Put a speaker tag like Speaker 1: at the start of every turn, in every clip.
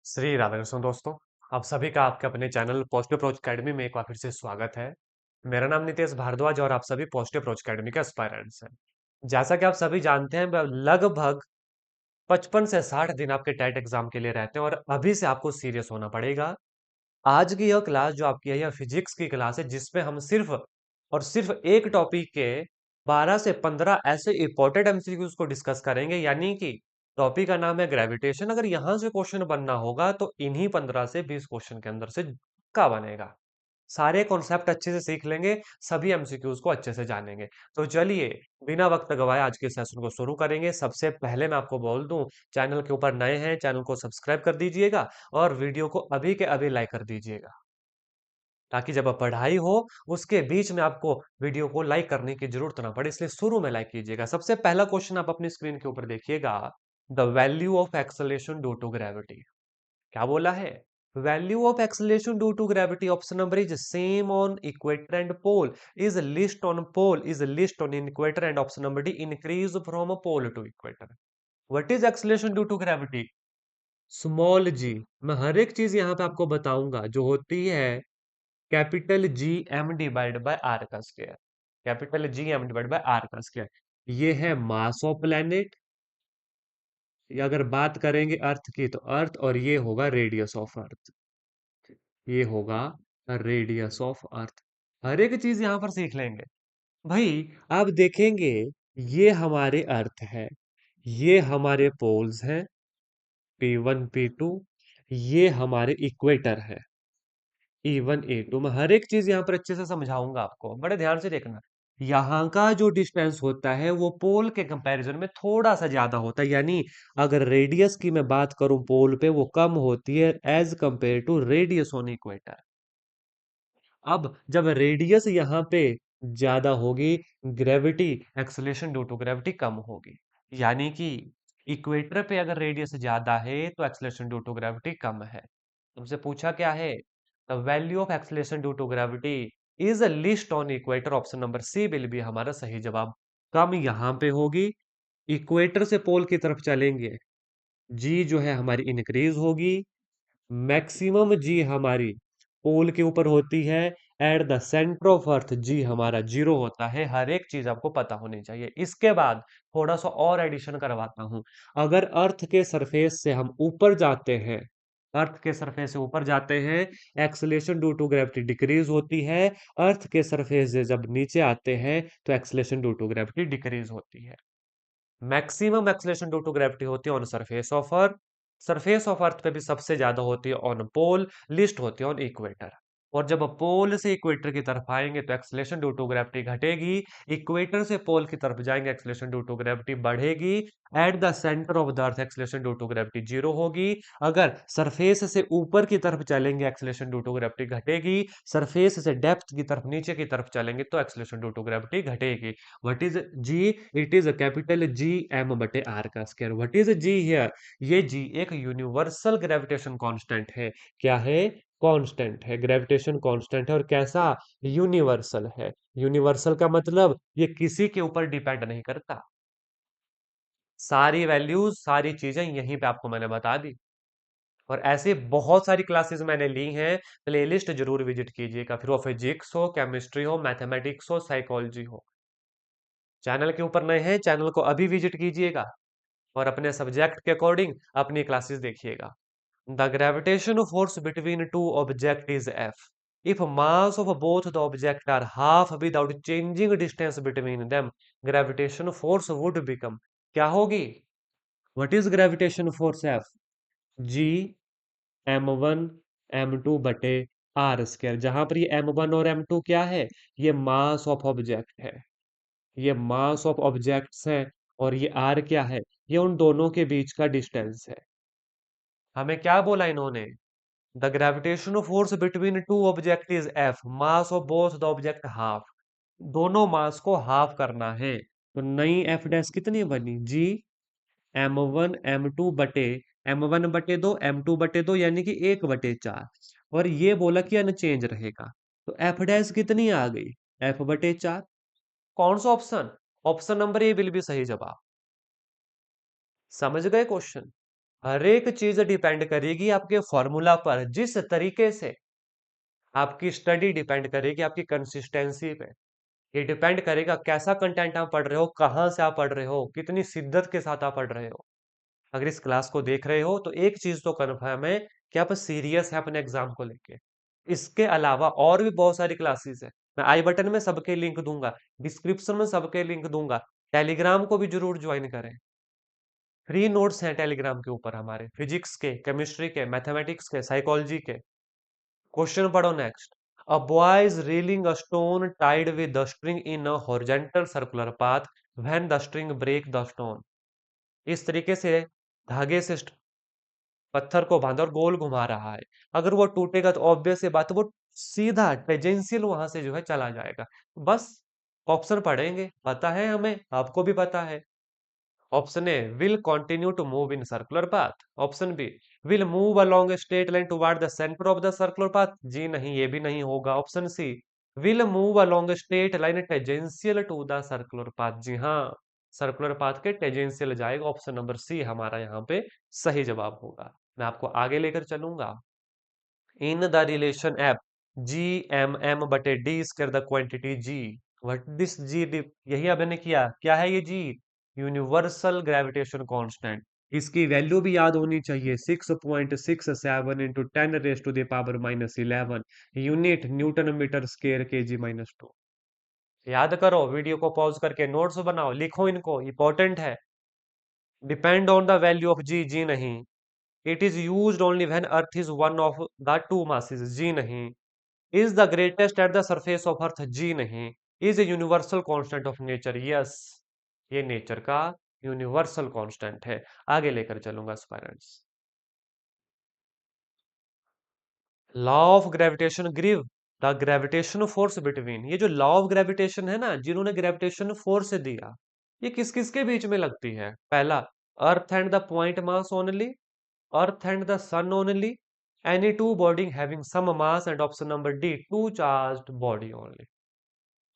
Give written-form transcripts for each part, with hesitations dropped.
Speaker 1: श्री राधे कृष्ण दोस्तों। आप सभी का आपके अपने चैनल पॉजिटिव अप्रोच अकेडमी में एक बार फिर से स्वागत है। मेरा नाम नितेश भारद्वाज और आप सभी पॉजिटिव अप्रोच अकेडमी के एस्पायरेंट्स हैं। जैसा कि आप सभी जानते हैं, लगभग 55 से 60 दिन आपके टेट एग्जाम के लिए रहते हैं और अभी से आपको सीरियस होना पड़ेगा। आज की यह क्लास जो आपकी है, यह फिजिक्स की क्लास है, जिसमें हम सिर्फ और सिर्फ एक टॉपिक के 12 से 15 ऐसे इंपॉर्टेंट एमसीक्यूज को डिस्कस करेंगे। यानी कि टॉपिक का नाम है ग्रेविटेशन। अगर यहां से क्वेश्चन बनना होगा तो इन्हीं 15 से 20 क्वेश्चन के अंदर से का बनेगा। सारे कॉन्सेप्ट अच्छे से सीख लेंगे, सभी एमसीक्यूज को अच्छे से जानेंगे। तो चलिए, बिना वक्त गवाए आज के सेशन को शुरू करेंगे। सबसे पहले मैं आपको बोल दूं, चैनल के ऊपर नए हैं, चैनल को सब्सक्राइब कर दीजिएगा और वीडियो को अभी के अभी लाइक कर दीजिएगा, ताकि जब आप पढ़ाई हो उसके बीच में आपको वीडियो को लाइक करने की जरूरत ना पड़े, इसलिए शुरू में लाइक कीजिएगा। सबसे पहला क्वेश्चन आप अपनी स्क्रीन के ऊपर देखिएगा। The value of acceleration due to gravity. क्या बोला है? Value of acceleration due to gravity, option number is same on equator and pole, is least on equator, and option number D increase from pole to equator. What is acceleration due to gravity? Small g. मैं हर एक चीज यहाँ पे आपको बताऊंगा जो होती है capital G M divide by R का square. Capital G M divide by R का स्क्वायर, ये है मास ऑफ प्लेनेट। अगर बात करेंगे अर्थ की तो अर्थ, और ये होगा रेडियस ऑफ अर्थ। ये होगा रेडियस ऑफ अर्थ। हर एक चीज यहां पर सीख लेंगे भाई। आप देखेंगे, ये हमारे अर्थ है, ये हमारे पोल्स हैं, P1 P2, ये हमारे इक्वेटर है, E1 E2। मैं हर एक चीज यहाँ पर अच्छे से समझाऊंगा आपको, बड़े ध्यान से देखना। यहाँ का जो डिस्टेंस होता है वो पोल के कंपैरिजन में थोड़ा सा ज्यादा होता है। यानी अगर रेडियस की मैं बात करूं पोल पे, वो कम होती है as compare to radius on equator. अब जब रेडियस यहाँ पे ज्यादा होगी, gravity, acceleration due to gravity कम होगी। यानी कि इक्वेटर पे अगर रेडियस ज्यादा है तो एक्सेलरेशन ड्यू टू ग्रेविटी कम है। तुमसे पूछा क्या है? The value of acceleration due to gravity is a least on equator, option number C will be हमारा सही जवाब। कम यहाँ पे होगी, इक्वेटर से पोल की तरफ चलेंगे, जी जो है हमारी इंक्रीज होगी। मैक्सिमम जी हमारी पोल के ऊपर होती है, at the centre of earth g हमारा जीरो होता है। हर एक चीज आपको पता होनी चाहिए। इसके बाद थोड़ा सा और एडिशन करवाता हूं। अगर अर्थ के सरफेस से हम ऊपर जाते हैं, अर्थ के सरफेस से ऊपर जाते हैं, acceleration due to gravity decrease होती है। अर्थ के सरफेस से जब नीचे आते हैं तो acceleration due to gravity decrease होती है। Maximum acceleration due to gravity होती है on surface of earth. Surface of earth पे भी सबसे ज्यादा होती है ऑन पोल, लिस्ट होती है ऑन इक्वेटर। और जब पोल से इक्वेटर की तरफ आएंगे तो एक्सेलरेशन ड्यू टू ग्रेविटी घटेगी, इक्वेटर से पोल की तरफ जाएंगे एक्सेलरेशन ड्यू टू ग्रेविटी बढ़ेगी। At the centre of the earth acceleration due to gravity zero होगी। अगर सरफेस से ऊपर की तरफ चलेंगे एक्सेलरेशन ड्यू टू ग्रेविटी घटेगी। सरफेस से डेप्थ की तरफ, नीचे की तरफ चलेंगे तो एक्सेलरेशन ड्यू टू ग्रेविटी घटेगी। What is G? It is a capital G M बटे आर का square. What is G here? ये जी एक यूनिवर्सल ग्रेविटेशन कांस्टेंट है। क्या है? कांस्टेंट है, ग्रेविटेशन कांस्टेंट है। और कैसा? यूनिवर्सल है। यूनिवर्सल का मतलब ये किसी के ऊपर डिपेंड नहीं करता। सारी वैल्यूज, सारी चीजें यहीं पे आपको मैंने बता दी। और ऐसे बहुत सारी क्लासेस मैंने ली हैं, प्लेलिस्ट जरूर विजिट कीजिएगा, फिर वो फिजिक्स हो, केमिस्ट्री हो, मैथमेटिक्स हो, साइकोलॉजी हो। चैनल के ऊपर नए हैं, चैनल को अभी विजिट कीजिएगा और अपने सब्जेक्ट के अकॉर्डिंग अपनी क्लासेस देखिएगा। The gravitation force between two object is F. If mass of both the object are half without changing distance between them, gravitation force would become. क्या होगी? What is gravitation force F? G M1 M2 बटे R square. जहां पर ये M1 और M2 क्या है? ये मास ऑफ ऑब्जेक्ट है, ये मास ऑफ ऑब्जेक्ट्स है। और ये आर क्या है? ये उन दोनों के बीच का डिस्टेंस है। हमें क्या बोला इन्होंने? The gravitation force between two object is F, mass of both the object half. दोनों मास को हाफ करना है। तो नई एफ डैश कितनी बनी? जी M1 M2 बटे M1 बटे 2 M2 बटे 2, यानी कि 1/4। और ये बोला कि अनचेंज रहेगा, तो एफ डैश कितनी आ गई? F/4। कौन सा option? Option number A will B सही जवाब। समझ गए क्वेश्चन? हर एक चीज डिपेंड करेगी आपके फॉर्मूला पर। जिस तरीके से आपकी स्टडी डिपेंड करेगी आपकी कंसिस्टेंसी पे। ये डिपेंड करेगा कैसा कंटेंट आप पढ़ रहे हो, कहाँ से आप पढ़ रहे हो, कितनी शिद्दत के साथ आप पढ़ रहे हो। अगर इस क्लास को देख रहे हो तो एक चीज तो कन्फर्म है कि आप सीरियस है अपने एग्जाम को लेके। इसके अलावा और भी बहुत सारी क्लासेस है। मैं आई बटन में सबके लिंक दूंगा, डिस्क्रिप्शन में सबके लिंक दूंगा। टेलीग्राम को भी जरूर ज्वाइन करें। फ्री नोट्स हैं टेलीग्राम के ऊपर हमारे, फिजिक्स के, केमिस्ट्री के, मैथमेटिक्स के, साइकोलॉजी के। क्वेश्चन पढ़ो next. A boy is reeling a stone tied with the string in a horizontal circular path when the string break the stone. इस तरीके से धागे से पत्थर को बांधा और गोल घुमा रहा है। अगर वो टूटेगा तो ऑब्वियस सी बात है वो सीधा टेंजेंशियल वहां से जो है चला जाएगा। बस ऑप्शन पढ़ेंगे, पता है हमें, आपको भी पता है। Option A will continue to move in circular path. Option B will move along a straight line toward the centre of the circular path. जी नहीं, ये भी नहीं होगा। Option C will move along a straight line tangential to the circular path. जी हाँ, circular path के tangential जाएगा। ऑप्शन नंबर सी हमारा यहाँ पे सही जवाब होगा। मैं आपको आगे लेकर चलूंगा। In the relation F G M M बटे D square the quantity G. What this G? यही आपने किया। क्या है ये जी? Universal gravitation constant. इसकी वैल्यू भी याद होनी चाहिए, 6.67 into 10 raised to the power -11 unit newton metre square K G -2। याद करो, वीडियो को पॉज करके नोट्स बनाओ, लिखो इनको, इंपॉर्टेंट है। Depend on the value of G, जी नहीं। It is used only when earth is one of the two masses. जी नहीं। Is the greatest at the surface of earth. जी नहीं। Is a universal constant of nature. Yes, ये nature का universal constant है। आगे लेकर चलूंगा students. Law of gravitation grieve the gravitation force between. ये जो लॉ ऑफ ग्रेविटेशन है ना, जिन्होंने ग्रेविटेशन फोर्स दिया, ये किस किस के बीच में लगती है? पहला, earth and the point mass only, earth and the sun only, any two body having some mass, and option number D two charged body only.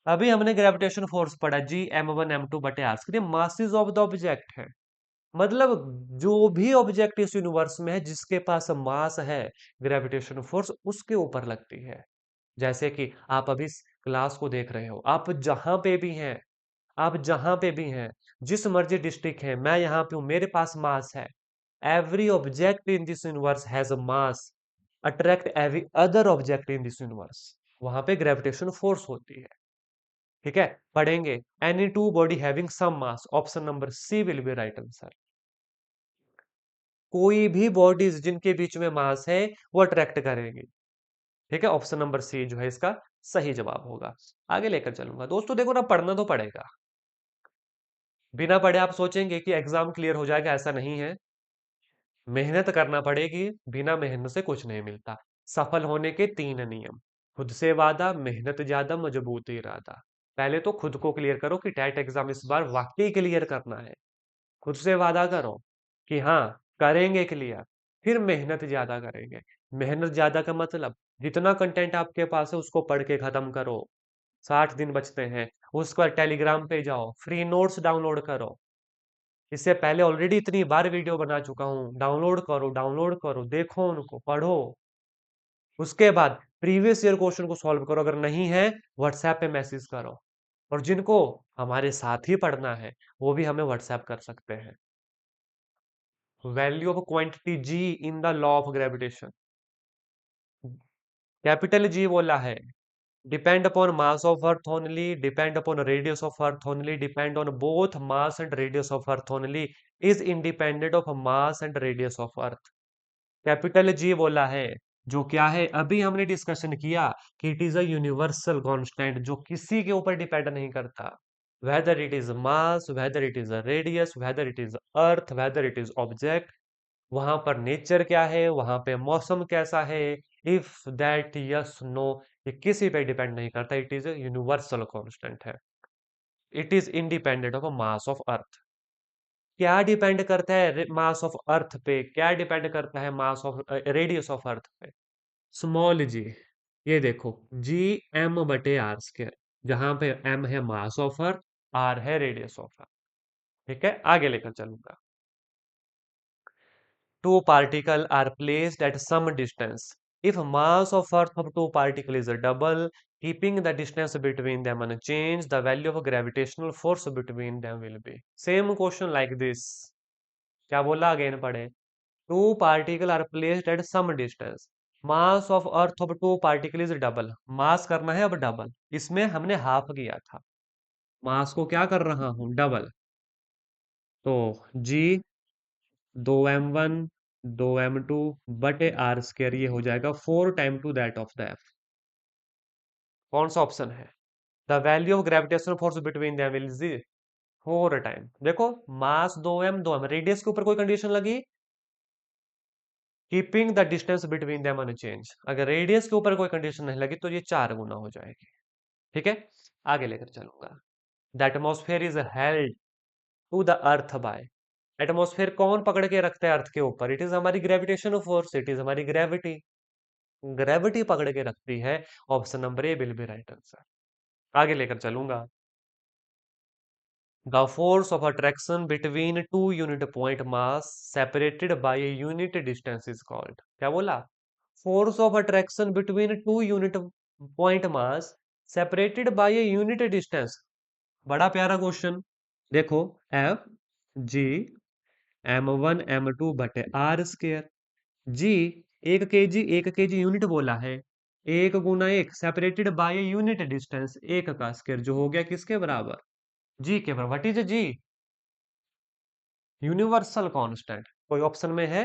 Speaker 1: अभी हमने ग्रेविटेशन फोर्स पढ़ा, जी m1 m2 बटे R square, masses of the object है। मतलब जो भी object इस universe में है जिसके पास मास है, ग्रेविटेशन फोर्स उसके ऊपर लगती है। जैसे कि आप अभी इस क्लास को देख रहे हो, आप जहां पे भी हैं, आप जहां पे भी हैं, जिस मर्जी डिस्ट्रिक्ट है, मैं यहाँ पे हूं, मेरे पास मास है। Every object in this universe has a mass attract every other object in this universe. वहां पे ग्रेविटेशन फोर्स होती है। ठीक है, पढ़ेंगे। Any two body having some mass, option number C will be right answer. कोई भी बॉडीज जिनके बीच में मास है वो अट्रैक्ट करेंगे। ठीक है, ऑप्शन नंबर सी जो है इसका सही जवाब होगा। आगे लेकर चलूंगा दोस्तों। देखो ना, पढ़ना तो पड़ेगा। बिना पढ़े आप सोचेंगे कि एग्जाम क्लियर हो जाएगा, ऐसा नहीं है। मेहनत करना पड़ेगी, बिना मेहनत से कुछ नहीं मिलता। सफल होने के 3 नियम। खुद से वादा, मेहनत ज्यादा, मजबूत इरादा। पहले तो खुद को क्लियर करो कि टेट एग्जाम इस बार वाकई क्लियर करना है। खुद से वादा करो कि हाँ, करेंगे क्लियर। फिर मेहनत ज्यादा करेंगे। मेहनत ज्यादा का मतलब जितना कंटेंट आपके पास है उसको पढ़ के खत्म करो। 60 दिन बचते हैं। उसके बाद टेलीग्राम पे जाओ, फ्री नोट्स डाउनलोड करो। इससे पहले ऑलरेडी इतनी बार वीडियो बना चुका हूँ, डाउनलोड करो, डाउनलोड करो, देखो उनको, पढ़ो। उसके बाद प्रीवियस ईयर क्वेश्चन को सॉल्व करो। अगर नहीं है, व्हाट्सएप पे मैसेज करो। और जिनको हमारे साथ ही पढ़ना है वो भी हमें व्हाट्सएप कर सकते हैं। Value of quantity G in the law of gravitation. Capital G बोला है, depend upon mass of earth only, depend upon radius of earth only, depend on both mass and radius of earth only, is independent of mass and radius of earth. Capital G बोला है, जो क्या है अभी हमने discussion किया कि it is a universal constant, जो किसी के ऊपर डिपेंड नहीं करता। Whether it is mass, whether it is a radius, whether it is earth, whether it is object, वहां पर नेचर क्या है, वहां पे मौसम कैसा है, इफ दैट यस नो, ये किसी पे डिपेंड नहीं करता। It is a universal constant है। It is independent of mass of earth. क्या डिपेंड करता है मास ऑफ अर्थ पे? क्या डिपेंड करता है mass of radius of earth पे? स्मॉल जी। ये देखो, जी एम बटे आर स्क्वायर, जहां पे एम है मास ऑफ अर्थ, आर है रेडियस ऑफ अर्थ। ठीक है, आगे लेकर चलूंगा। two particles are placed at some distance. If mass of earth of two particles is double, keeping the distance between them unchanged, the value of gravitational force between them will be. Same question like this. क्या बोला again पढ़े. Two particles are placed at some distance. Mass of earth of two particles is double. मास करना है अब double. इसमें हमने half किया था. मास को क्या कर रहा हूं, डबल. तो जी 2m1 2m2 बटे आर स्क्र, ये हो जाएगा 4 time to that of the F. कौन सा ऑप्शन है? The value of gravitational force between them will is 4 time. देखो मास 2m रेडियस के ऊपर कोई कंडीशन लगी, keeping the distance between them unchange. अगर रेडियस के ऊपर कोई कंडीशन नहीं लगी तो ये 4 गुना हो जाएगी. ठीक है, आगे लेकर चलूंगा. The atmosphere is held to the earth by. Atmosphere कौन पकड़ के रखता है अर्थ के ऊपर? इट इज हमारी ग्रेविटेशन फोर्स, इट इज हमारी ग्रेविटी. ग्रेविटी पकड़ के रखती है. Option number A will be right answer. आगे लेकर चलूंगा. The force of attraction between two unit point mass separated by a unit distance is called. क्या बोला? Force of attraction between two unit point mass separated by a unit distance. बड़ा प्यारा question. देखो F G m1 m2 बटे R square. G 1 kg unit बोला है. 1 × 1 separated by unit distance, 1 का square जो हो गया किसके बराबर? जी के बराबर. What is G? Universal constant. कोई ऑप्शन में है?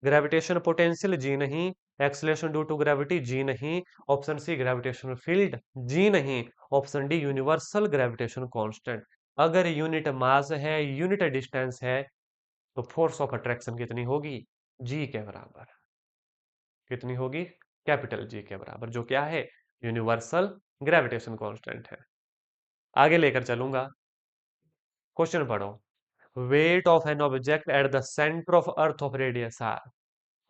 Speaker 1: ग्रेविटेशन पोटेंशियल, जी नहीं. एक्सलेशन ड्यू टू ग्रेविटी, जी नहीं. ऑप्शन सी ग्रेविटेशनल फील्ड, जी नहीं. Option D universal gravitation constant. अगर यूनिट मास है, यूनिट डिस्टेंस है, तो फोर्स ऑफ अट्रैक्शन कितनी होगी? जी के बराबर. कितनी होगी? कैपिटल जी के बराबर, जो क्या है? यूनिवर्सल ग्रेविटेशन कांस्टेंट है. आगे लेकर चलूंगा. क्वेश्चन पढ़ो. Weight of an object at the centre of earth of radius R.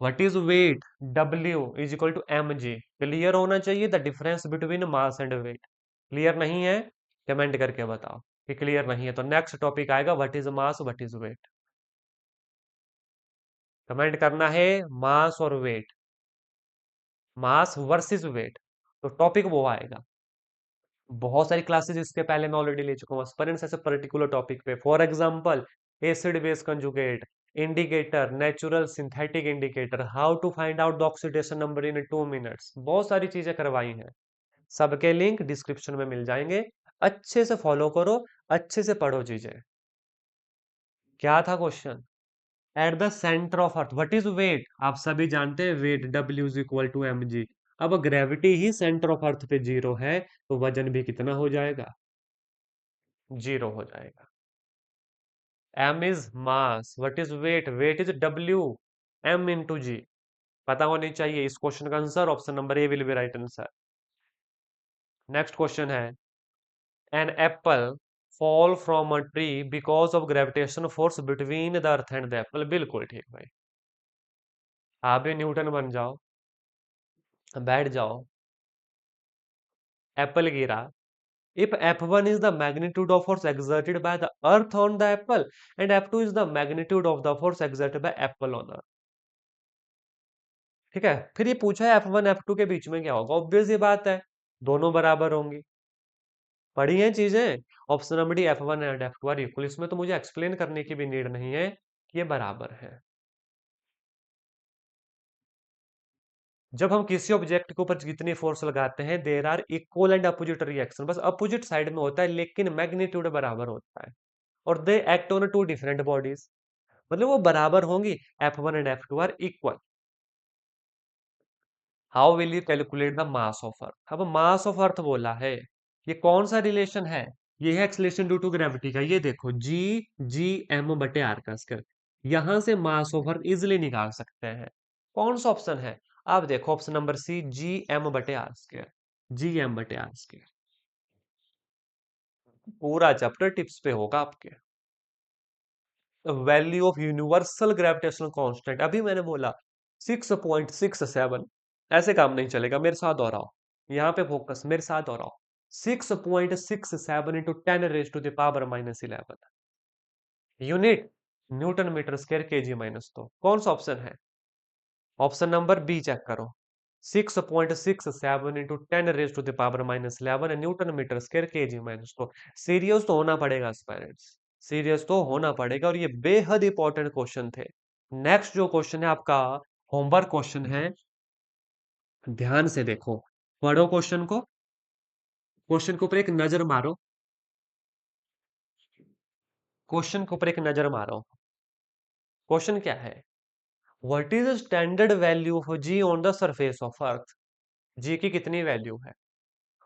Speaker 1: What is weight? W is equal to mg. Clear होना चाहिए the difference between mass and weight. Clear नहीं है? Comment करके बताओ कि क्लियर नहीं है. तो नेक्स्ट टॉपिक आएगा what is mass, what is weight. Comment करना है मास और वेट, मास वर्सेस वेट. तो टॉपिक वो आएगा. बहुत सारी क्लासेस इसके पहले मैं ऑलरेडी ले चुका हूँ एस्पिरेंट्स ऐसे पर्टिकुलर टॉपिक पे. For example acid base conjugate, indicator, natural synthetic indicator, how to find out the oxidation number in 2 minutes. बहुत सारी चीजें करवाई हैं. सबके लिंक डिस्क्रिप्शन में मिल जाएंगे. अच्छे से फॉलो करो, अच्छे से पढ़ो चीजें. क्या था question? At the centre of earth what is weight? आप सभी जानते हैं weight W is equal to mg. अब ग्रेविटी ही सेंटर ऑफ अर्थ पे 0 है, तो वजन भी कितना हो जाएगा? 0 हो जाएगा. m is mass, what is weight? Weight is W, m into G. पता होनी चाहिए. इस क्वेश्चन का answer option number A will be right answer. Next question है. An apple fall from a tree because of gravitation force between the earth and the apple. बिल्कुल ठीक भाई. आप भी न्यूटन बन जाओ, बैठ जाओ. एप्पल गिरा. If F1 is the magnitude of force exerted by the earth on the apple and F2 is the magnitude of the force exerted by apple on earth. ठीक है, फिर ये पूछा है F1 F2 के बीच में क्या होगा? ऑब्वियस ये बात है, दोनों बराबर होंगी. पढ़ी हैं चीजें. Option number D F1 and F2 are equal. इसमें तो मुझे एक्सप्लेन करने की भी नीड नहीं है कि ये बराबर है. जब हम किसी ऑब्जेक्ट के ऊपर जितनी फोर्स लगाते हैं there are equal and opposite reaction. बस अपोजिट साइड में होता है लेकिन मैग्नीट्यूड बराबर होता है. और they act on two different bodies. मतलब वो बराबर होंगी. F1 and F2 are equal. How will you calculate the mass of earth? अब मास ऑफ अर्थ बोला है, ये कौन सा रिलेशन है? ये है एक्सलेशन ड्यू टू ग्रेविटी का. ये देखो जी जी m बटे आर का स्क्वायर. यहां से मास ऑफ अर्थ इजिली निकाल सकते हैं. कौन सा ऑप्शन है? आप देखो ऑप्शन नंबर सी जी m बटे आर स्क्वायर. जी m बटे आर स्क्वायर. पूरा चैप्टर टिप्स पे होगा आपके. Value of universal gravitational constant अभी मैंने बोला 6.67. ऐसे काम नहीं चलेगा. मेरे साथ दोहराओ, यहाँ पे फोकस, मेरे साथ दोहराओ. 6.67 into 10 raise to the power -11 unit. Newton metre square kg minus 2। कौन सा ऑप्शन है? ऑप्शन नंबर बी चेक करो। 6.67 into 10 raised to the power -11 newton metre square kg minus 2। Serious तो होना पड़ेगा पेरेंट्स, सीरियस तो होना पड़ेगा, और ये बेहद इंपॉर्टेंट क्वेश्चन थे। नेक्स्ट जो क्वेश्चन है आपका होमवर्क क्वेश्चन है, ध्यान से देखो, पढ़ो क्वेश्चन को ऊपर एक नजर मारो, क्वेश्चन के ऊपर एक नजर मारो। क्वेश्चन क्या है? What is standard value of G on the surface of earth? G की कितनी वैल्यू है?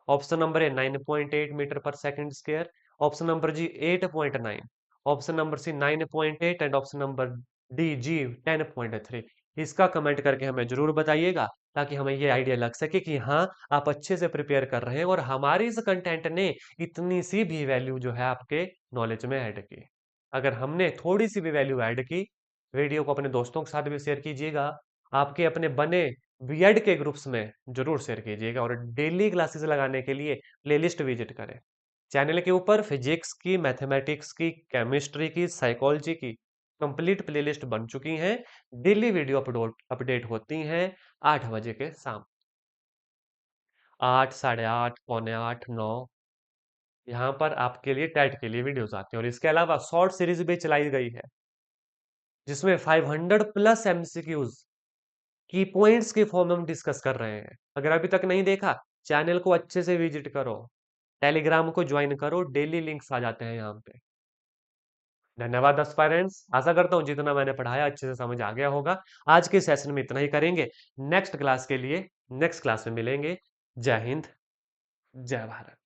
Speaker 1: Option number A 9.8 metre per second square, option number जी 8.9, option number C 9.8 and option number D जी 10.3। इसका कमेंट करके हमें जरूर बताइएगा, ताकि हमें ये आइडिया लग सके कि हाँ, आप अच्छे से प्रिपेयर कर रहे हैं और हमारी इस कंटेंट ने इतनी सी भी वैल्यू जो है आपके नॉलेज में ऐड की। अगर हमने थोड़ी सी भी वैल्यू ऐड की, वीडियो को अपने दोस्तों के साथ भी शेयर कीजिएगा, आपके अपने बने बीएड के ग्रुप्स में जरूर शेयर कीजिएगा, और डेली क्लासेस लगाने के लिए प्लेलिस्ट विजिट करें। चैनल के ऊपर फिजिक्स की, मैथमेटिक्स की, केमिस्ट्री की, साइकोलॉजी की कंप्लीट प्लेलिस्ट बन चुकी हैं। डेली वीडियो अपडेट होती हैं 8 बजे के शाम, 8, 8:30, पौने 8, 9, यहाँ पर आपके लिए टेट के लिए वीडियोस आती हैं। और इसके अलावा शॉर्ट सीरीज भी चलाई गई है, जिसमें 500 प्लस एमसीक्यूज की पॉइंट्स के फॉर्म में हम डिस्कस कर रहे हैं। अगर अभी तक नहीं देखा, चैनल को अच्छे से विजिट करो, टेलीग्राम को ज्वाइन करो, डेली लिंक्स आ जाते हैं यहाँ पे। धन्यवाद एस्पायरेंट्स, आशा करता हूँ जितना मैंने पढ़ाया अच्छे से समझ आ गया होगा। आज के सेशन में इतना ही करेंगे, नेक्स्ट क्लास के लिए नेक्स्ट क्लास में मिलेंगे। जय हिंद, जय भारत।